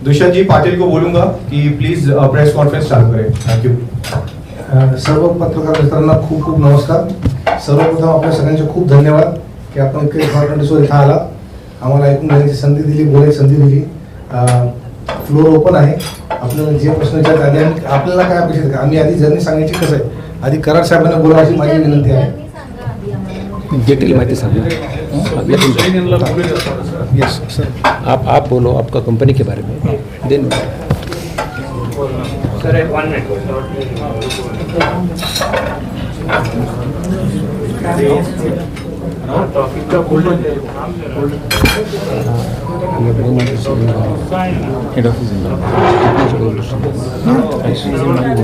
दुष्यंत जी पाटिल को बोलूंगा कि प्लीज प्रेस कॉन्फ्रेंस चालू करें. Thank you. सर्व पत्रकार मित्रांना खूप खूप नमस्कार. सर्वप्रथम आपल्या सगळ्यांचे खूप धन्यवाद की आपण इतके शॉर्ट नोटीसवर इथं आला, आम्हाला ऐकून घेण्याची संधी दिली, बोलायची संधी दिली. फ्लोर ओपन आहे. आपल्याला जे प्रश्न विचारत आले आणि आपल्याला काय अपेक्षित आहे, आम्ही आधी जर्नी सांगायची कसं आहे, आधी कराड साहेबांना बोला अशी माझी विनंती आहे. डिटेल माहिती सांगा. Yes sir. आप बोलो आपका कंपनी के बारे में. Then sir 1 minute. टॉपिक का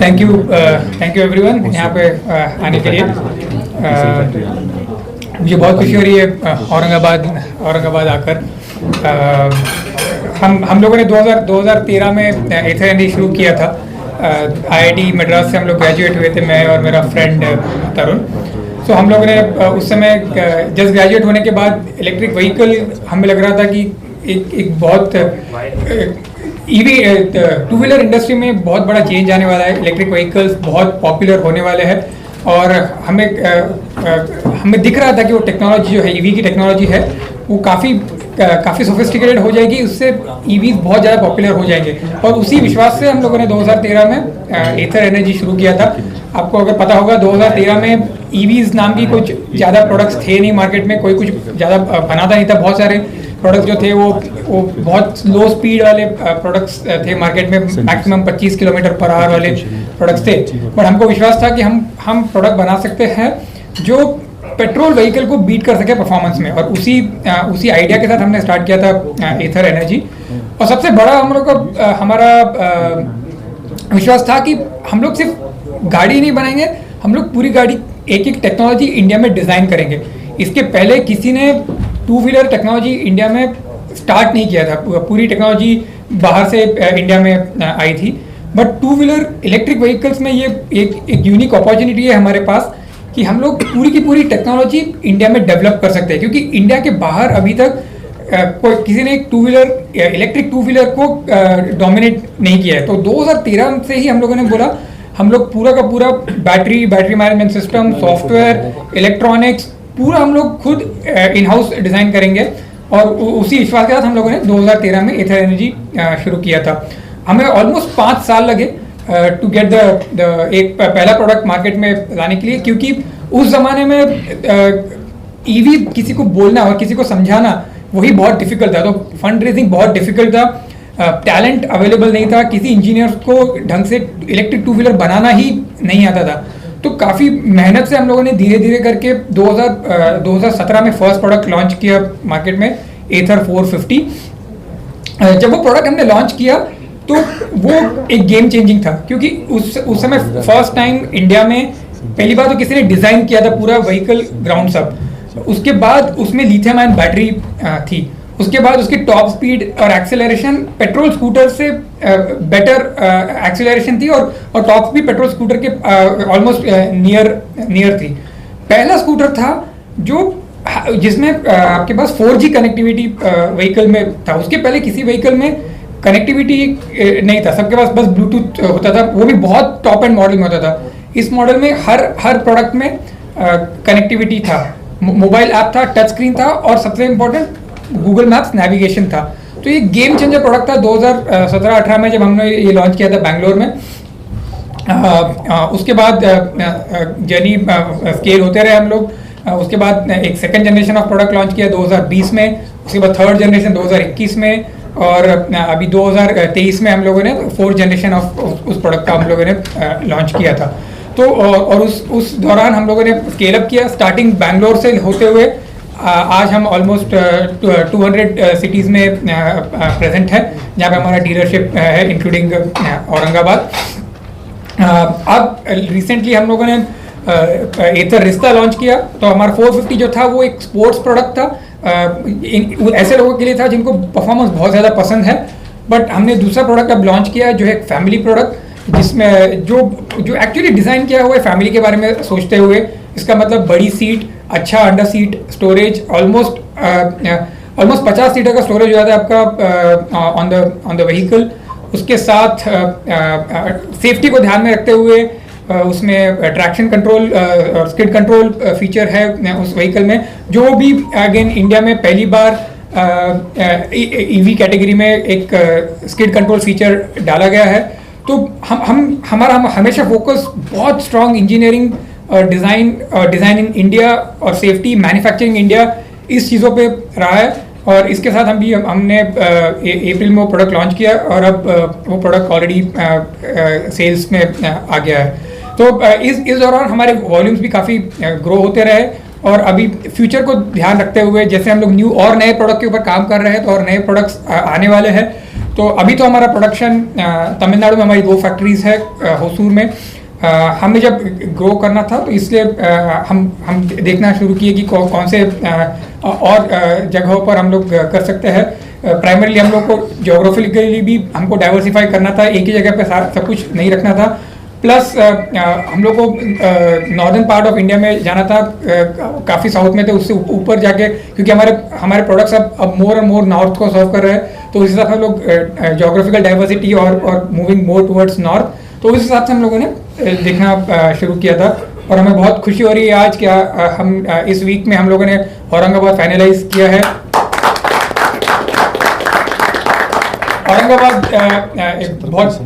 थैंक यू एवरीवन यहाँ पे आने के लिए. मुझे बहुत खुशी हो रही है औरंगाबाद आकर. हम लोगों ने 2013 में एथर एनर्जी शुरू किया था. IIT मद्रास से हम लोग ग्रेजुएट हुए थे, मैं और मेरा फ्रेंड तरुण. सो हम लोगों ने उस समय जस्ट ग्रेजुएट होने के बाद इलेक्ट्रिक व्हीकल हमें लग रहा था कि एक बहुत ईवी टू व्हीलर इंडस्ट्री में बहुत बड़ा चेंज आने वाला है. इलेक्ट्रिक व्हीकल्स बहुत पॉपुलर होने वाले हैं और हमें दिख रहा था कि वो टेक्नोलॉजी जो है ईवी की टेक्नोलॉजी है वो काफ़ी सोफिस्टिकेटेड हो जाएगी. उससे ईवीज बहुत ज़्यादा पॉपुलर हो जाएंगे और उसी विश्वास से हम लोगों ने 2013 में एथर एनर्जी शुरू किया था. आपको अगर पता होगा 2013 में ईवीज नाम की कुछ ज़्यादा प्रोडक्ट्स थे नहीं मार्केट में, कोई कुछ ज़्यादा बनाता नहीं था. बहुत सारे प्रोडक्ट्स जो थे वो बहुत लो स्पीड वाले प्रोडक्ट्स थे मार्केट में, मैक्सिमम 25 किलोमीटर पर आवर वाले प्रोडक्ट्स थे. बट हमको विश्वास था कि हम प्रोडक्ट बना सकते हैं जो पेट्रोल व्हीकल को बीट कर सके परफॉर्मेंस में, और उसी आइडिया के साथ हमने स्टार्ट किया था एथर एनर्जी. और सबसे बड़ा हम लोग का हमारा विश्वास था कि हम लोग सिर्फ गाड़ी नहीं बनाएंगे, हम लोग पूरी गाड़ी एक टेक्नोलॉजी इंडिया में डिज़ाइन करेंगे. इसके पहले किसी ने टू व्हीलर टेक्नोलॉजी इंडिया में स्टार्ट नहीं किया था. पूरी टेक्नोलॉजी बाहर से इंडिया में आई थी. But two wheeler electric vehicles में ये एक यूनिक अपॉर्चुनिटी है हमारे पास कि हम लोग पूरी की पूरी टेक्नोलॉजी इंडिया में डेवलप कर सकते हैं, क्योंकि इंडिया के बाहर अभी तक कोई किसी ने इलेक्ट्रिक टू व्हीलर को डोमिनेट नहीं किया है. तो 2013 से ही हम लोगों ने बोला हम लोग पूरा का पूरा battery management system, software, electronics पूरा हम लोग खुद इन हाउस डिज़ाइन करेंगे. और उसी विश्वास के साथ हम लोगों ने 2013 में एथर एनर्जी शुरू किया था. हमें ऑलमोस्ट 5 साल लगे टू गेट एक पहला प्रोडक्ट मार्केट में लाने के लिए, क्योंकि उस ज़माने में ईवी किसी को बोलना और किसी को समझाना वही बहुत डिफिकल्ट था. तो फंड रेजिंग बहुत डिफिकल्ट था, टैलेंट अवेलेबल नहीं था, किसी इंजीनियर को ढंग से इलेक्ट्रिक टू व्हीलर बनाना ही नहीं आता था. तो काफ़ी मेहनत से हम लोगों ने धीरे धीरे करके 2017 में फर्स्ट प्रोडक्ट लॉन्च किया मार्केट में, एथर 450. जब वो प्रोडक्ट हमने लॉन्च किया तो वो एक गेम चेंजिंग था, क्योंकि उस समय फर्स्ट टाइम इंडिया में पहली बार तो किसी ने डिज़ाइन किया था पूरा व्हीकल ग्राउंड सब. उसके बाद उसमें लिथियम आयन बैटरी थी. उसके बाद उसकी टॉप स्पीड और एक्सेलरेशन पेट्रोल स्कूटर से बेटर एक्सेलरेशन थी, और टॉप स्पीड पेट्रोल स्कूटर के ऑलमोस्ट नियर थी. पहला स्कूटर था जिसमें आपके पास 4G कनेक्टिविटी व्हीकल में था. उसके पहले किसी व्हीकल में कनेक्टिविटी नहीं था, सबके पास बस ब्लूटूथ होता था, वो भी बहुत टॉप एंड मॉडल में होता था. इस मॉडल में हर प्रोडक्ट में कनेक्टिविटी था, मोबाइल ऐप था, टच स्क्रीन था, और सबसे इम्पोर्टेंट गूगल मैप्स नेविगेशन था. तो ये गेम चेंजर प्रोडक्ट था 2017-18 में जब हमने ये लॉन्च किया था बैंगलोर में. उसके बाद जर्नी स्केल होते रहे हम लोग. उसके बाद एक second generation of product launch किया 2020 में, उसके बाद थर्ड जनरेशन 2021 में, और अभी 2023 में हम लोगों ने फोर्थ जनरेशन ऑफ उस प्रोडक्ट का हम लोगों ने लॉन्च किया था. तो और उस दौरान हम लोगों ने स्केल अप किया, स्टार्टिंग बैंगलोर से होते हुए आज हम ऑलमोस्ट 200 सिटीज़ में प्रेजेंट है, जहाँ पे हमारा डीलरशिप है इंक्लूडिंग औरंगाबाद. अब रिसेंटली हम लोगों ने एथर रिश्ता लॉन्च किया. तो हमारा 450 जो था वो एक स्पोर्ट्स प्रोडक्ट था, ऐसे लोगों के लिए था जिनको परफॉर्मेंस बहुत ज़्यादा पसंद है. बट हमने दूसरा प्रोडक्ट अब लॉन्च किया है जो है एक फैमिली प्रोडक्ट, जिसमें जो एक्चुअली डिज़ाइन किया हुआ है फैमिली के बारे में सोचते हुए. इसका मतलब बड़ी सीट, अच्छा under seat storage, almost almost 50 litre का स्टोरेज हो जाता है आपका ऑन द व्हीकल। उसके साथ सेफ्टी को ध्यान में रखते हुए उसमें ट्रैक्शन कंट्रोल और स्किड कंट्रोल फीचर है उस व्हीकल में, जो भी अगेन इंडिया में पहली बार ईवी कैटेगरी में एक स्किड कंट्रोल फीचर डाला गया है। तो हमारा हमेशा फोकस बहुत स्ट्रॉन्ग इंजीनियरिंग और डिज़ाइन इन इंडिया और सेफ्टी मैन्युफैक्चरिंग इंडिया इस चीज़ों पे रहा है। और इसके साथ हमने अप्रैल में वो प्रोडक्ट लॉन्च किया और अब वो प्रोडक्ट ऑलरेडी सेल्स में आ गया है। तो इस दौरान हमारे वॉल्यूम्स भी काफ़ी ग्रो होते रहे और अभी फ्यूचर को ध्यान रखते हुए जैसे हम लोग न्यू और नए प्रोडक्ट के ऊपर काम कर रहे हैं तो और नए प्रोडक्ट्स आने वाले हैं। तो अभी तो हमारा प्रोडक्शन तमिलनाडु में हमारी 2 फैक्ट्रीज है, होसूर में। हमें जब ग्रो करना था तो इसलिए हम देखना शुरू किए कि कौन से और जगहों पर हम लोग कर सकते हैं। प्राइमरीली हम लोग को ज्योग्राफिकली भी हमको डाइवर्सिफाई करना था, एक ही जगह पे सब कुछ नहीं रखना था। प्लस हम लोग को नॉर्दर्न पार्ट ऑफ इंडिया में जाना था, काफ़ी साउथ में थे, उससे ऊपर जाके क्योंकि हमारे प्रोडक्ट्स अब मोर और मोर नॉर्थ को सर्व कर रहे हैं। तो उस हिसाब से हम लोग ज्योग्राफिकल डाइवर्सिटी और मूविंग मोर टुवर्ड्स नॉर्थ, तो उस हिसाब से हम लोगों ने देखना शुरू किया था। और हमें बहुत खुशी हो रही है आज क्या हम इस वीक में हम लोगों ने औरंगाबाद फाइनलाइज किया है। औरंगाबाद एक बहुत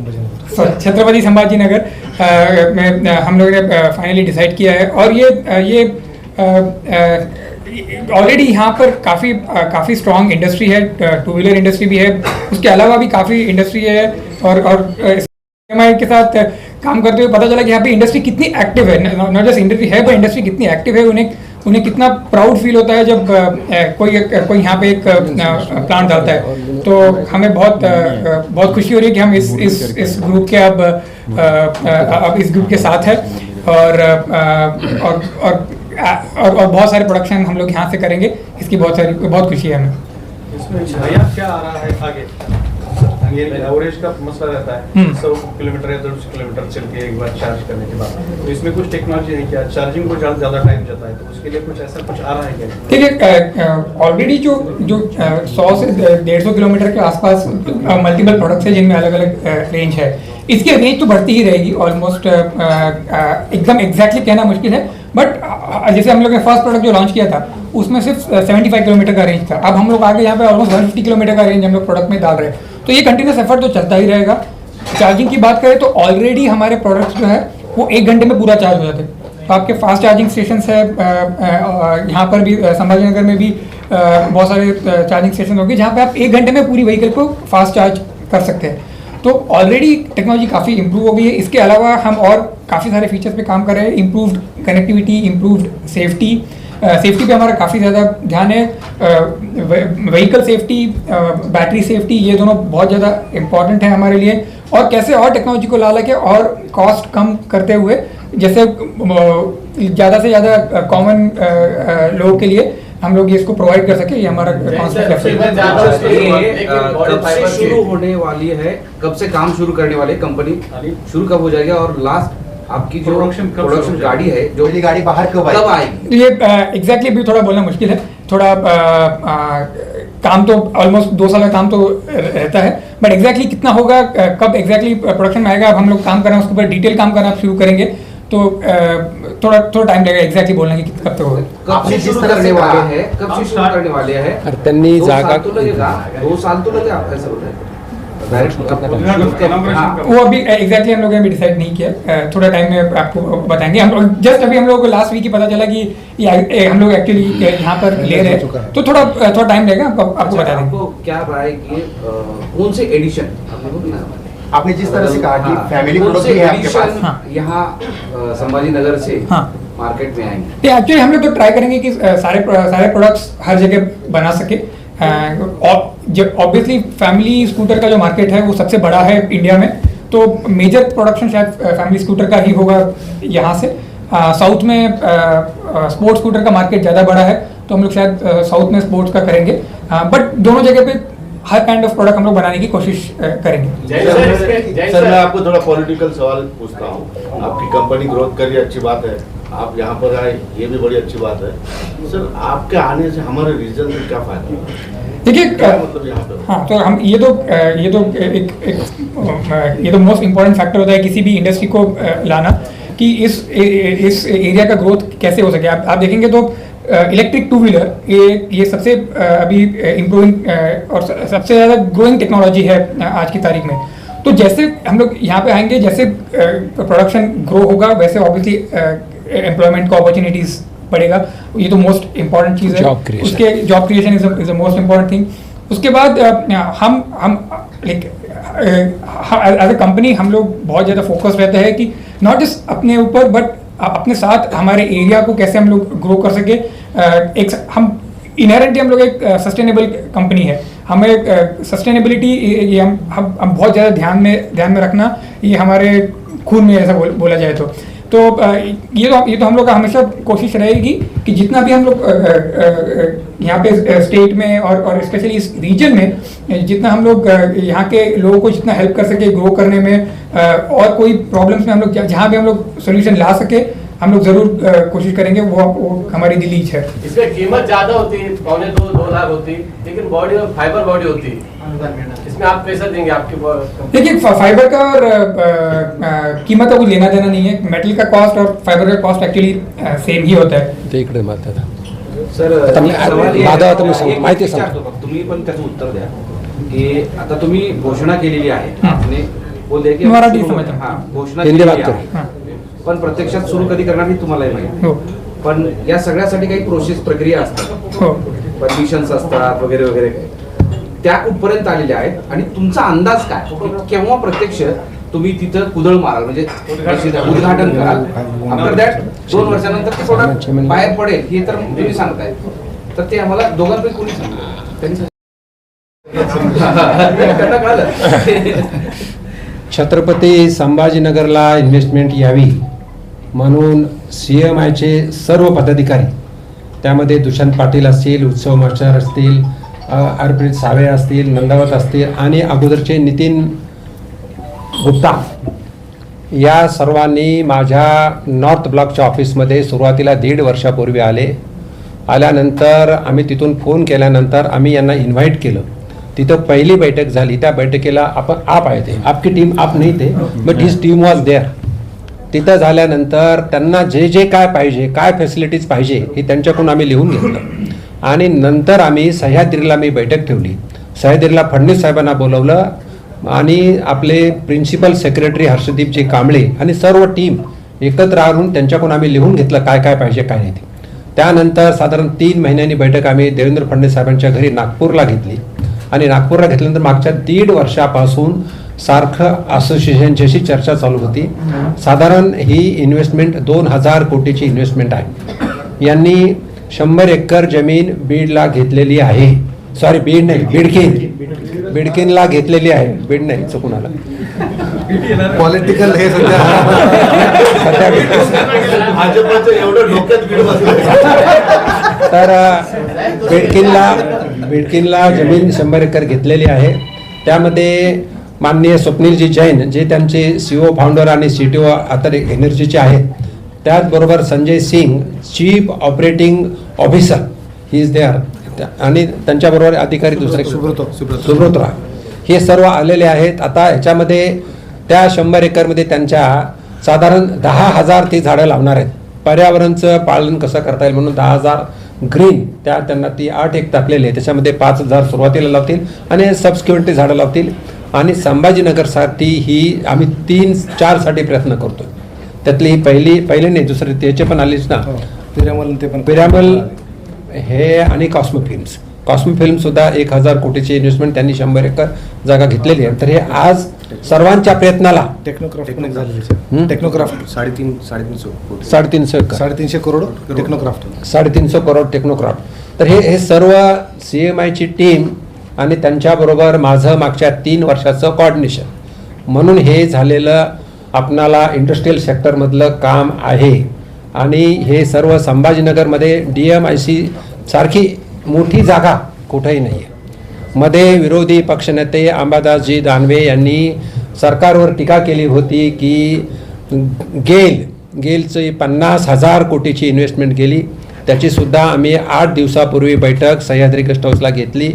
छत्रपति संभाजी नगर में हम लोगों ने फाइनली डिसाइड किया है। और ये ऑलरेडी यहाँ पर काफ़ी स्ट्रॉन्ग इंडस्ट्री है, 2 व्हीलर इंडस्ट्री भी है, उसके अलावा भी काफ़ी इंडस्ट्री है। और के साथ काम करते हुए पता चला कि यहाँ पे इंडस्ट्री कितनी एक्टिव है, नॉट जस्ट इंडस्ट्री है पर इंडस्ट्री कितनी एक्टिव है। उन्हें कितना प्राउड फील होता है जब कोई यहाँ पे एक प्लांट डालता है। तो हमें बहुत खुशी हो रही है कि हम इस ग्रुप के अब इस ग्रुप के साथ है और बहुत सारे प्रोडक्शन हम लोग यहाँ से करेंगे, इसकी बहुत खुशी है हमें। इसमें भैया क्या आ रहा है आगे? ये एवरेज का मसला रहता है 100 किलोमीटर या 150 किलोमीटर चल के एक बार चार्ज करने के बाद, तो इसमें कुछ टेक्नोलॉजी है क्या? चार्जिंग को ज़्यादा टाइम जाता है, तो उसके लिए कुछ ऐसा कुछ आ रहा है क्या? देखिए ऑलरेडी जो 100 से 150 किलोमीटर के आसपास मल्टीपल प्रोडक्ट्स है जिनमें अलग अलग रेंज है। इसकी रेंज तो बढ़ती ही रहेगी ऑलमोस्ट, एकदम एग्जैक्टली कहना मुश्किल है। बट जैसे हम लोग ने फर्स्ट प्रोडक्ट जो लॉन्च किया था उसमें सिर्फ 75 किलोमीटर का रेंज था। अब हम लोग आगे यहाँ पे ऑलमोस्ट 150 किलोमीटर का रेंज हम लोग प्रोडक्ट में डाल रहे हैं। तो ये कंटिन्यूस एफर्ट तो चलता ही रहेगा। चार्जिंग की बात करें तो ऑलरेडी हमारे प्रोडक्ट्स जो है वो 1 घंटे में पूरा चार्ज हो जाते हैं। तो आपके फास्ट चार्जिंग स्टेशन है, यहाँ पर भी संभाजी नगर में भी बहुत सारे चार्जिंग स्टेशन होंगे जहाँ पे आप 1 घंटे में पूरी व्हीकल को फास्ट चार्ज कर सकते हैं। तो ऑलरेडी टेक्नोलॉजी काफ़ी इंप्रूव हो गई है। इसके अलावा हम और काफ़ी सारे फीचर्स पे काम कर रहे हैं, इम्प्रूव्ड कनेक्टिविटी, इम्प्रूव्ड सेफ्टी पे हमारा काफ़ी ज़्यादा ध्यान है। व्हीकल सेफ्टी, बैटरी सेफ्टी, ये दोनों बहुत ज़्यादा इम्पॉर्टेंट है हमारे लिए। और कैसे और टेक्नोलॉजी को ला के और कॉस्ट कम करते हुए जैसे ज़्यादा से ज़्यादा कॉमन लोगों के लिए हम लोग इसको प्रोवाइड कर सके, ये हमारा कॉन्सेप्ट है। कब से शुरू होने वाली है, कब से काम शुरू करने वाली है कंपनी, शुरू कब हो जाएगा और लास्ट आपकी जो प्रोडक्शन गाड़ी है जो ये गाड़ी बाहर कब आएगी? ये एग्जैक्टली अभी थोड़ा बोलना मुश्किल है, थोड़ा काम तो ऑलमोस्ट 2 साल का काम तो रहता है, बट एग्जैक्टली कितना होगा, कब एग्जैक्टली प्रोडक्शन में आएगा, अब हम लोग काम कर रहे हैं उसके ऊपर डिटेल काम करना शुरू करेंगे। तो थोड़ा टाइम लगेगा एग्जैक्टली बोलने की कब तक होगा। कब से शुरू करने वाले हैं, कब से शुरू करने वाले हैं? और तन्नी 2 जागा साल तो लगेगा, 2 साल तो लगेगा ऐसा बोल रहे हैं। वो अभी एग्जैक्टली हम लोगों ने भी डिसाइड नहीं किया, थोड़ा टाइम में आपको बताएंगे। हम लोग जस्ट अभी हम लोग को लास्ट वीक ही पता चला कि हम लोग एक्चुअली यहाँ पर ले रहे हैं, तो थोड़ा टाइम लगेगा, आपको बता देंगे। आपको क्या राय कि कौन से एडिशन आपने जिस तरह से कहा कि फैमिली प्रोडक्ट भी है आपके पास, हाँ। यहाँ संभाजी नगर से हाँ। मार्केट में आएंगे? एक्चुअली हम लोग तो ट्राई करेंगे कि सारे प्रोडक्ट्स हर जगह बना सके। ऑब्वियसली फैमिली स्कूटर का जो मार्केट है वो सबसे बड़ा है इंडिया में, तो मेजर प्रोडक्शन शायद फैमिली स्कूटर का ही होगा यहाँ से। साउथ में स्पोर्ट्स स्कूटर का मार्केट ज़्यादा बड़ा है, तो हम लोग शायद साउथ में स्पोर्ट्स का करेंगे। बट दोनों जगह पे हर काइंड ऑफ प्रोडक्ट हम लोग बनाने की कोशिश करेंगे। सर मैं आपको थोड़ा पॉलिटिकल सवाल पूछता हूँ। आपकी कंपनी ग्रोथ कर रही है, अच्छी बात है, आप यहाँ पर आए ये भी बड़ी अच्छी बात है। सर आपके आने से हमारे रीजन में क्या फायदा? देखिए मतलब यहाँ पे हाँ, तो हम ये तो मोस्ट इम्पोर्टेंट फैक्टर होता है किसी भी इंडस्ट्री को लाना कि इस एरिया का ग्रोथ कैसे हो सके। आप देखेंगे तो इलेक्ट्रिक टू व्हीलर ये सबसे अभी इम्प्रूविंग और सबसे ज़्यादा ग्रोइंग टेक्नोलॉजी है आज की तारीख में। तो जैसे हम लोग यहाँ पे आएंगे, जैसे प्रोडक्शन ग्रो होगा, वैसे ऑब्वियसली एम्प्लॉयमेंट का अपॉर्चुनिटीज़ बढ़ेगा। ये तो मोस्ट इम्पॉर्टेंट चीज़ है। उसके job creation is the most important thing. उसके बाद हम लाइक एज अ कंपनी हम लोग बहुत ज़्यादा फोकस रहते हैं कि नॉट जस्ट अपने ऊपर बट अपने साथ हमारे एरिया को कैसे हम लोग ग्रो कर सके। हम इनहेरेंटली हम लोग एक सस्टेनेबल कंपनी है। हमें सस्टेनेबिलिटी ये हम बहुत ज़्यादा ध्यान में रखना ये हमारे खून में ऐसा बोला जाए तो ये तो हम लोग का हमेशा कोशिश रहेगी कि जितना भी हम लोग यहाँ पे स्टेट में और स्पेशली इस रीजन में जितना हम लोग यहाँ के लोगों को जितना हेल्प कर सके ग्रो करने में, और कोई प्रॉब्लम्स में हम लोग जहाँ भी हम लोग सोल्यूशन ला सके हम लोग जरूर कोशिश करेंगे। वो हमारी दिली इच्छा है। इसका कीमत ज्यादा होती है, 2.5-2 लाख होती है, लेकिन बॉडी और फाइबर बॉडी होती है। इसमें आप पैसा देंगे आपके? देखिए फाइबर का और कीमत का कोई लेना देना नहीं है। मेटल का कॉस्ट और फाइबर का कॉस्ट एक्चुअली सेम ही होता है। ते इकडे माता सर आता मी- माझा आता मी सांगतो, एक माहिती विचारतो सांगतो. फक्त, तुम्ही पण त्याचं उत्तर द्या की आता तुम्ही घोषणा केलेली आहे, आपने बोलले की मराठी सुरू- समजतं. हां, घोषणा हिंदी केलेली बात आहे. हां. पण प्रत्यक्षात सुरू कधी करणार हे तुम्हालाही माहिती. हो पण या सगळ्यासाठी काही प्रोसेस प्रक्रिया असतात, हो परमिशन्स असतात वगैरे वगैरे काही, त्या कुठपर्यंत आलेल्या आहेत आणि तुमचा अंदाज काय की केव्हा प्रत्यक्ष तुम्ही तिथं कुदळ माराल, म्हणजे उद्घाटन कराल, आफ्टर दॅट 2 वर्षानंतर ते प्रोडक्ट बाहेर पडेल हे तर तुम्ही सांगताय, तर ते आम्हाला दोघांपैकी कोणी सांगितलं? त्यांनी त्यांना कळलं. छत्रपती संभाजीनगरला इन्व्हेस्टमेंट यावी म्हणून CMIचे सर्व पदाधिकारी, त्यामध्ये दुष्यंत पाटील असतील, उत्सव मास्टर असतील, हरप्रीत सावे असतील, नंदावत असतील आणि अगोदरचे नितीन गुप्ता, या सर्वांनी माझ्या नॉर्थ ब्लॉकच्या ऑफिसमध्ये सुरुवातीला 1.5 वर्षापूर्वी आल्यानंतर आम्ही तिथून फोन केल्यानंतर आम्ही यांना इन्व्हाइट केलं. तिथं पहिली बैठक झाली. त्या बैठकीला आप आए थे, आपकी टीम आप नहीं थे but his team was there. तिथं झाल्यानंतर त्यांना जे जे काय पाहिजे, काय फॅसिलिटीज पाहिजे हे त्यांच्याकडून आम्ही लिहून घेतलं आणि नंतर आम्ही सह्याद्रीला मी बैठक ठेवली. सह्याद्रीला फडणवीस साहेबांना बोलवलं आणि आपले प्रिन्सिपल सेक्रेटरी हर्षदीपजी कांबळे आणि सर्व टीम एकत्र आणून त्यांच्याकडून आम्ही लिहून घेतलं काय काय पाहिजे काय नाही ते. त्यानंतर साधारण 3 महिन्यांनी बैठक आम्ही देवेंद्र फडणवीस साहेबांच्या घरी नागपूरला घेतली आणि नागपूरला घेतल्यानंतर मागच्या 1.5 वर्षापासून सारखं असोसिएशनची चर्चा चालू होती. साधारण ही इन्व्हेस्टमेंट 2000 कोटीची इन्व्हेस्टमेंट आहे. यांनी 100 एकर जमीन बीडला घेतलेली आहे. सॉरी बीड नाही, बिडकीनला घेतलेली आहे. बीड नाही, चुकून आला. पॉलिटिकल हे सध्या भाजपचं एवढं डोक्यात बीड बसलं. तर बिडकीनला जमीन 100 एकर घेतलेली आहे. त्यामध्ये माननीय स्वप्नीलजी जैन जे त्यांचे CEO फाउंडर आणि CTO आता एनर्जीचे आहेत, त्याचबरोबर Sanjay Singh chief operating officer he is there, आणि त्यांच्याबरोबर अधिकारी दुसरे सुब्रत राय, हे सर्व आलेले आहेत. आता ह्याच्यामध्ये त्या 100 एकरमध्ये त्यांच्या साधारण 10,000 ती झाडं लावणार आहेत. पर्यावरणचं पालन कसं करता येईल म्हणून 10,000 ग्रीन त्यांना ती 8 एक टाकलेली आहे. त्याच्यामध्ये 5,000 सुरुवातीला लावतील आणि सबसिक्वेंटली झाडं लावतील. आणि संभाजीनगरसाठी ही आम्ही 3-4 साठी प्रयत्न करतो. त्यातली पहिली नाही, दुसरी त्याचे पण आलीच ना, पिरामल हे आणि कॉस्मो फिल्म सुद्धा 1,000 कोटीची इन्व्हेस्टमेंट त्यांनी 100 एकर जागा घेतलेली आहे. तर हे आज सर्वांच्या प्रयत्नाला Technocraft 350 crore Technocraft 350 crore Technocraft. तर हे सर्व CMIची टीम आणि त्यांच्याबरोबर माझं मागच्या 3 वर्षाचं कॉर्डिनेशन म्हणून हे झालेलं आपणाला इंडस्ट्रियल सेक्टरमधलं काम आहे. आणि हे सर्व संभाजीनगरमध्ये DMIC सारखी मोठी जागा कुठेही नाही आहे. मध्ये विरोधी पक्षनेते अंबादासजी दानवे यांनी सरकारवर टीका केली होती की गेलची 50,000 कोटीची इन्व्हेस्टमेंट केली. त्याचीसुद्धा आम्ही 8 दिवसापूर्वी बैठक सह्याद्री गेस्ट हाऊसला घेतली.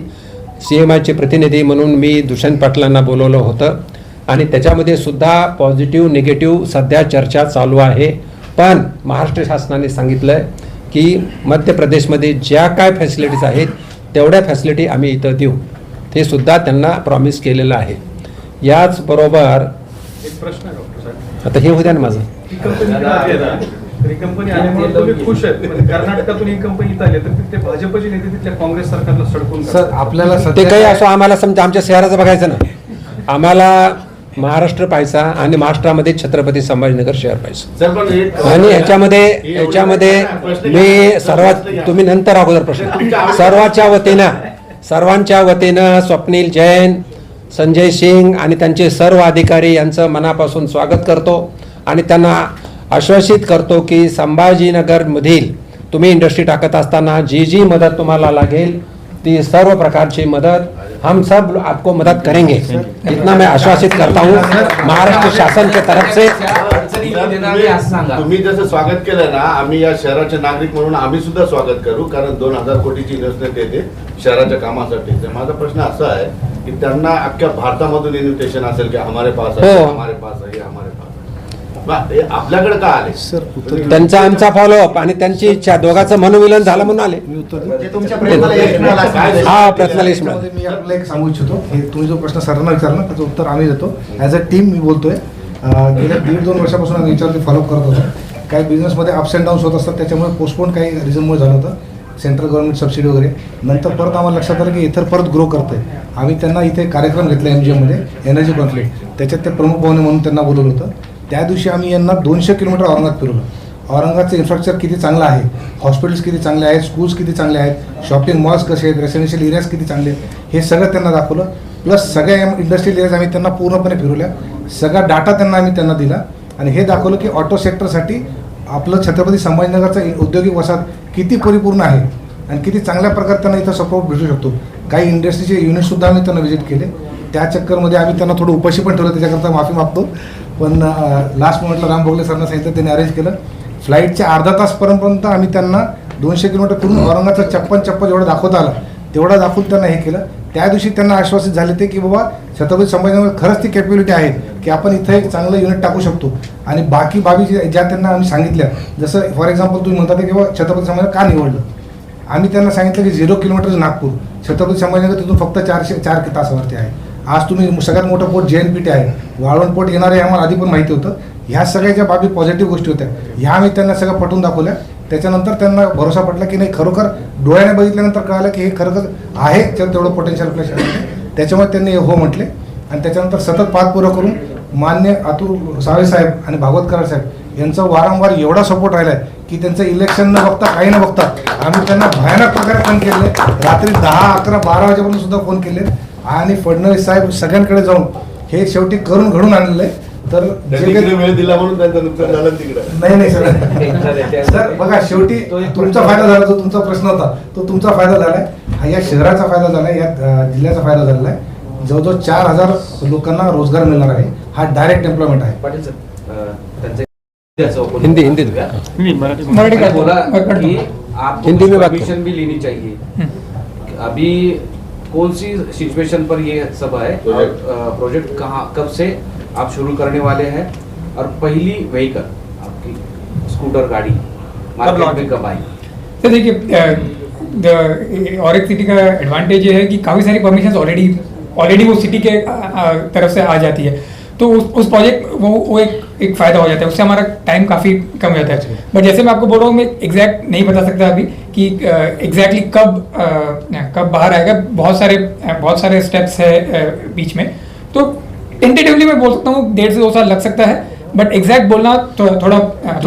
CMIचे प्रतिनिधी म्हणून मी दुष्यंत पाटलांना बोलवलं होतं आणि त्याच्यामध्ये सुद्धा पॉझिटिव्ह निगेटिव्ह सध्या चर्चा चालू आहे. पण महाराष्ट्र शासनाने सांगितलं आहे की मध्य प्रदेशमध्ये ज्या काय फॅसिलिटीज आहेत तेवढ्या फॅसिलिटी आम्ही इथं देऊ, ते सुद्धा त्यांना प्रॉमिस केलेलं आहे. याचबरोबर एक प्रश्न आहे डॉक्टर साहेब, आता हे होत्या ना माझं ही कंपनी इथं आली आहे ना, तर ही कंपनी आल्यामुळे तुम्ही खुश आहेत. पण कर्नाटकातून ही कंपनी इथं आली आहे, तर तिथले भाजपचे नेते तिथल्या काँग्रेस सरकारला सडकून सर आपल्याला ते काही असो, आम्हाला समजा आमच्या शहराचं बघायचं ना, आम्हाला महाराष्ट्र पाहायचा आणि महाराष्ट्रामध्ये छत्रपती संभाजीनगर शहर पाहिजे. सर पण एक आणि ह्याच्यामध्ये मी सर्वात, तुम्ही नंतर अगोदर प्रश्न, सर्वांच्या वतीनं स्वप्नील जैन, संजय सिंग आणि त्यांचे सर्व अधिकारी यांचं मनापासून स्वागत करतो आणि त्यांना आश्वासित करतो की संभाजीनगरमधील तुम्ही इंडस्ट्री टाकत असताना जी जी मदत तुम्हाला लागेल ती सर्व प्रकारची मदत हम सब आपको मदद करेंगे, इतना मैं आश्वासित करता हूँ महाराष्ट्र शासन के तरफ से. तुम्ही जसं स्वागत केलं ना, आम्ही या शहराचे नागरिक म्हणून आम्ही सुद्धा स्वागत करू, कारण 2,000 कोटीची इन्व्हेस्टमेंट येते शहराच्या कामासाठी. तर माझा प्रश्न असा आहे की त्यांना अख्ख्या भारतामधून इन्व्हिटेशन असेल की हमारे पास आहे, हमारे पास आहे, हमारे पास आहे. आपल्याकडे का आले सर? त्यांचा आमचा फॉलोअप आणि त्यांची इच्छा, दोघांचं मनोमिलन झालं म्हणून आले. तुमच्या प्रयत्नाला यश मिळालं असं हा प्रश्नाला यश मिळालं. मी आपल्याला एक सांगू इच्छितो, हे तुम्ही जो प्रश्न सरांना विचारला त्याचं उत्तर आम्ही देतो. ॲज अ टीम मी बोलतोय, गेल्या 1.5-2 वर्षापासून आम्ही याच्यावरती फॉलोअप करत होतो. काही बिझनेसमध्ये अप्स अँड डाऊन्स होत असतात, त्याच्यामुळे पोस्टपोन काही रिझनमुळे झालं होतं, सेंट्रल गव्हर्नमेंट सबसिडी वगैरे. नंतर परत आम्हाला लक्षात आलं की इथं परत ग्रो करतोय. आम्ही त्यांना इथे कार्यक्रम घेतला MGMमध्ये, एनर्जी कॉन्फ्लिक्ट, त्याच्यात ते प्रमुख पाहुणे म्हणून त्यांना बोलवलं होतं. त्या दिवशी आम्ही यांना 200 किलोमीटर औरंगाबाद फिरवलं. औरंगाबादचं इन्फ्रास्ट्रक्चर किती चांगलं आहे, हॉस्पिटल्स किती चांगले आहेत, स्कूल्स किती चांगले आहेत, शॉपिंग मॉल्स कसे आहेत, रेसिडेन्शियल एरियाज किती चांगले आहेत, हे सगळं त्यांना दाखवलं. प्लस सगळ्या इंडस्ट्रियल एरियाज आम्ही त्यांना पूर्णपणे फिरवल्या. सगळा डाटा आम्ही त्यांना दिला आणि हे दाखवलं की ऑटो सेक्टरसाठी आपलं छत्रपती संभाजीनगरचं औद्योगिक वसाहत किती परिपूर्ण आहे आणि किती चांगल्या प्रकारे त्यांना इथं सपोर्ट भेटू शकतो. काही इंडस्ट्रीचे युनिटसुद्धा आम्ही त्यांना व्हिजिट केले. त्या चक्करमध्ये आम्ही त्यांना थोडं उपाशी पण ठेवलं, त्याच्याकरता माफी मागतो. पण लास्ट मोमेंटला राम भोगले सरांना सांगितलं, त्यांनी अरेंज केलं. फ्लाईटच्या अर्धा तासपर्यंत आम्ही त्यांना 200 किलोमीटर फिरून औरंगाबादचा चप्पन जेवढा दाखवता आला तेवढा दाखवून त्यांना हे केलं. त्या दिवशी त्यांना आश्वासित झाले ते की बाबा छत्रपती संभाजीनगर खरंच ती कॅपॅबिलिटी आहे की आपण इथं एक चांगलं युनिट टाकू शकतो. आणि बाकी बाबी ज्या त्यांना आम्ही सांगितल्या, जसं फॉर एक्झाम्पल तुम्ही म्हणता की बाबा छत्रपती संभाजीनगर का निवडलं, आम्ही त्यांना सांगितलं की 0 किलोमीटर नागपूर, छत्रपती संभाजीनगर तिथून फक्त 4 तासावरती आहे. आज तुम्ही सगळ्यात मोठं पोर्ट JNPT आहे, वाळवंट पोर्ट येणार आहे आम्हाला आधी पण माहिती होतं. ह्या सगळ्या ज्या बाबी पॉझिटिव्ह गोष्टी होत्या ह्या आम्ही त्यांना सगळं पटवून दाखवल्या. त्याच्यानंतर त्यांना भरोसा पटला की नाही, खरोखर डोळ्याने बघितल्यानंतर कळालं की हे खरोखर आहे तेवढं पोटेन्शियल आपल्या शहरात. त्याच्यामुळे त्यांनी हो म्हटले आणि त्याच्यानंतर सतत पाठपुरावा करून मान्य अतुल सावे साहेब आणि भागवत कराड साहेब यांचा वारंवार एवढा सपोर्ट राहिला आहे की त्यांचं इलेक्शन न बघता काही न बघता आम्ही त्यांना भयानक प्रकारे फोन केले. रात्री 10, 11, 12 वाजेपर्यंत सुद्धा फोन केले आणि फडणवीस साहेब सगळ्यांकडे जाऊन हे शेवटी करून घडून आणलेलं आहे. तर वेळ दिला म्हणून त्यांचं नुकसान झालं तिकडे. नाही सर, सर बघा शेवटी तुमचा फायदा झाला, जो तुमचा प्रश्न होता तो तुमचा फायदा झालाय, हा या शहराचा फायदा झालाय, या जिल्ह्याचा फायदा झालेला आहे. जवळजवळ 4,000 लोकांना रोजगार मिळणार आहे. हा डायरेक्ट एम्प्लॉयमेंट आहे. पाटील सर, हिंदी मराठी का बोला कि आपको हिंदी में बात परमिशन भी लेनी चाहिए. अभी कौन सी सिचुएशन पर ये सब है, प्रोजेक्ट कहाँ कब से आप शुरू करने वाले हैं, और पहली व्हीकल आपकी स्कूटर गाड़ी मार्केट में कब आई? तो देखिए और एक सिटी का एडवांटेज ये है कि काफ़ी सारी परमिशन ऑलरेडी वो सिटी के तरफ से आ जाती है. तो उस प्रोजेक्ट वो एक फ़ायदा हो जाता है, उससे हमारा टाइम काफ़ी कम हो जाता है. बट जैसे मैं आपको बोल रहा हूँ, मैं एग्जैक्ट नहीं बता सकता अभी कि एग्जैक्टली कब बाहर आएगा. बहुत सारे स्टेप्स है बीच में. तो टेंटेटिवली मैं बोल सकता हूँ 1.5 से 2 साल लग सकता है, बट एग्जैक्ट बोलना तो थोड़ा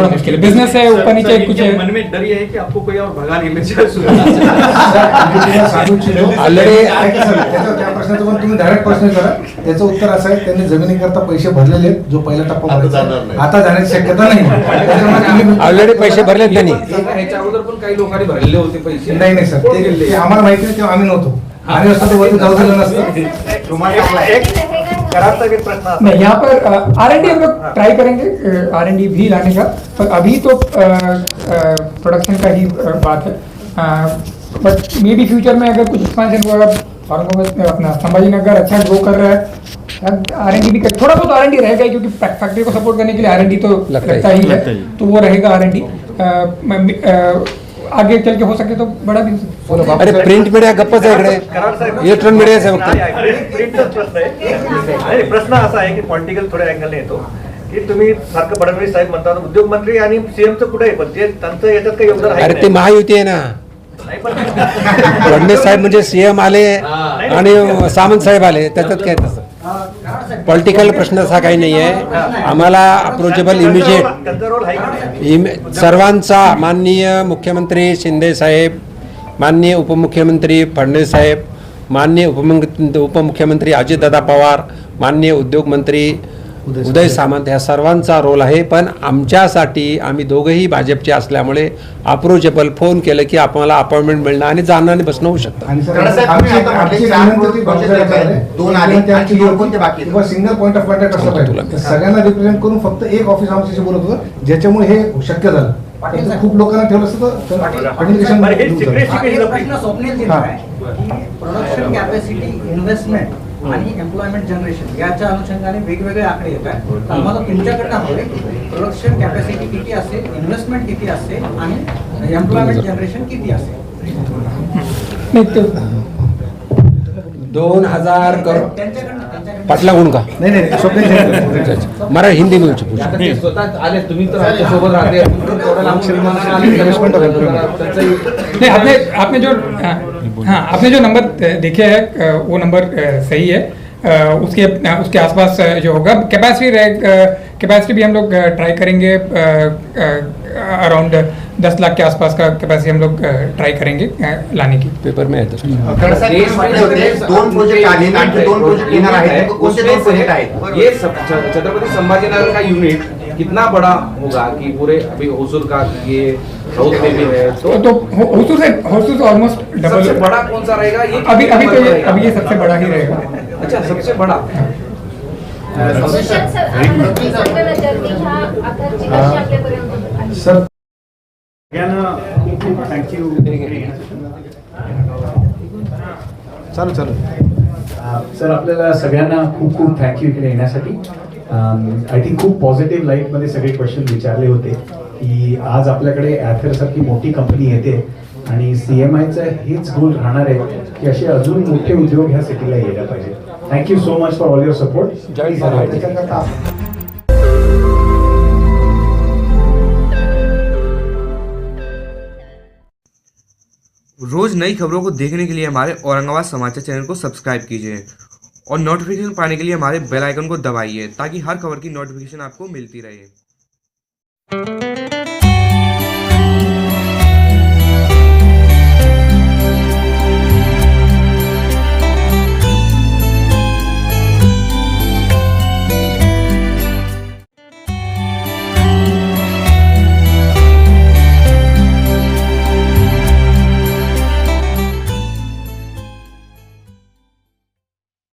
मुश्किल है. बिजनेस है, ऊपर नीचे कुछ है. मन में डर ये है कि आपको कोई और भगा नहीं ले ऑलरेडी त्या प्रश्नाचं पण तुम्ही डायरेक्ट प्रश्न करा. त्याचं उत्तर असं आहे, त्यांनी जमिनीकरता पैसे भरलेले आहेत, जो पहिला टप्पा आता जाण्याची शक्यता नाही. ऑलरेडी पैसे भरलेत त्यांनी. ह्याच्या अगोदर पण काही लोकांनी भरलेले होते पैसे. नाही सर, ते आम्हाला माहिती नाही, तेव्हा आम्ही नव्हतो. आणि असं ते वरती जाऊ दिलं नसतं. तुम्हाला एक करारचा एक प्रश्न असा नहीं, यहाँ पर R&D हम लोग ट्राई करेंगे, R&D भी लाने का, पर अभी तो प्रोडक्शन का ही बात है। बट मे बी फ्यूचर में अगर कुछ एक्सपेंशन हुआ, औरंगाबाद अपना संभाजीनगर अच्छा ग्रो कर रहा है, R&D भी कर, थोड़ा बहुत R&D रहेगा ही, क्योंकि फैक्ट्री को सपोर्ट करने के लिए R&D तो लगता ही है, तो वो रहेगा R&D। आगे चल के हो सके तो बड़ा भी हो सकता है। अरे प्रिंट मीडिया गप्पच आहे इकडे, इलेक्ट्रॉनिक मीडियाच आहे फक्त. प्रिंटच प्रश्न आहे. आणि प्रश्न असा आहे की पॉलिटिकल थोड्या अँगलने येतो की तुम्ही सारखं फडणवीस साहेब म्हणतात उद्योग मंत्री आणि सीएमचं कुठे आहे, पण ते त्यांचं याच्यात काही योगदान आहे अरे की ते नाही? महायुती आहे ना. नाही, पण फडणवीस साहेब म्हणजे सीएम आले आणि सामंत साहेब आले, त्याच्यात काय तसं पॉलिटिकल प्रश्न असा काही नाही आहे. आम्हाला अप्रोचेबल इमिजिएट त्यांचा रोल आहे की नाही? सर्वांचा, माननीय मुख्यमंत्री शिंदे साहेब, माननीय उपमुख्यमंत्री फडणवीस साहेब, माननीय उपमुख्यमंत्री अजितदादा पवार, माननीय उद्योग मंत्री उदय सामंत, ह्या सर्वांचा रोल आहे. पण आमच्यासाठी आम्ही दोघंही भाजपचे असल्यामुळे अप्रोचेबल फोन केलं की आपल्याला अपॉइंटमेंट मिळणं आणि जाणं आणि बसणं होऊ शकतं. आणि सर, साहेब, आमची तुम्ही आता आमची चार विनंती प्रोजेक्ट बाजूला आहेत. आहे. दोन आले, विनंती आमची आणखी दोन होती कोणते बाकी आहेत? किंवा सिंगल पॉईंट ऑफ कॉन्टॅक्ट असलं पाहिजे. तर सगळ्यांना रिप्रेझेंट करून फक्त एक ऑफिस आमच्याशी बोलत होतं, ज्याच्यामुळे हे शक्य झालं. तर खूप लोकांना ठेवलं असतं तर कम्युनिकेशन बरं, हे सिक्रेटची प्रश्न स्वप्नील दिला आहे की प्रोडक्शन कॅपॅसिटी इन्व्हेस्टमेंट आणि एम्प्लॉयमेंट जनरेशन याच्या अनुषंगाने वेगवेगळे आकडे येत आहेत. तर आम्हाला तुमच्याकडनं हवे प्रोडक्शन कॅपॅसिटी किती असेल, इन्व्हेस्टमेंट किती असेल आणि एम्प्लॉयमेंट जनरेशन किती असेल. नहीं तो 2000 करोड त्यांच्याकडनं पाटला गुण का नाही नाही स्वप्नील मरा हिंदी में पूछा. आता ते स्वतः आले, तुम्ही तर आमच्या सोबत राहते, तेवढ्या लांबून विमानाने आले, त्यांचाही नहीं, आपने जो हाँ आपने जो नंबर देखे है वो नंबर सही है। उसके आसपास जो होगा कैपेसिटी भी हम लोग ट्राई करेंगे, अराउंड 10 लाख के आसपास का कैपेसिटी हम लोग ट्राई करेंगे लाने की. पेपर में है तो देश म्हटले होते, दोन प्रोजेक्ट आले, आणखी दोन प्रोजेक्ट येणार आहेत. कोणते दोन प्रोजेक्ट आहेत? ये छत्रपति संभाजीनगर का यूनिट कितना बड़ा होगा कि पूरे अभी होसूर का ये साउथ में भी है, तो होसूर से ऑलमोस्ट सबसे डबल. बड़ा कौन सा रहेगा? ये अभी ये सबसे बड़ा ही रहेगा. अच्छा, सबसे बड़ा. Sir thank you. चालू सर, आपल्याला सगळ्यांना खूप खूप थँक्यू इकडे येण्यासाठी. आय थिंक खूप पॉझिटिव्ह लाईटमध्ये सगळे क्वेश्चन विचारले होते की आज आपल्याकडे ॲथरसारखी मोठी कंपनी येते आणि CMIचं हेच गोल राहणार आहे की असे अजून मोठे उद्योग ह्या सिटीला यायला पाहिजे. Thank you so much for all your support. रोज नई खबरों को देखने के लिए हमारे औरंगाबाद समाचार चैनल को सब्सक्राइब कीजिए और नोटिफिकेशन पाने के लिए हमारे बेल आइकन को दबाइए ताकि हर खबर की नोटिफिकेशन आपको मिलती रहे.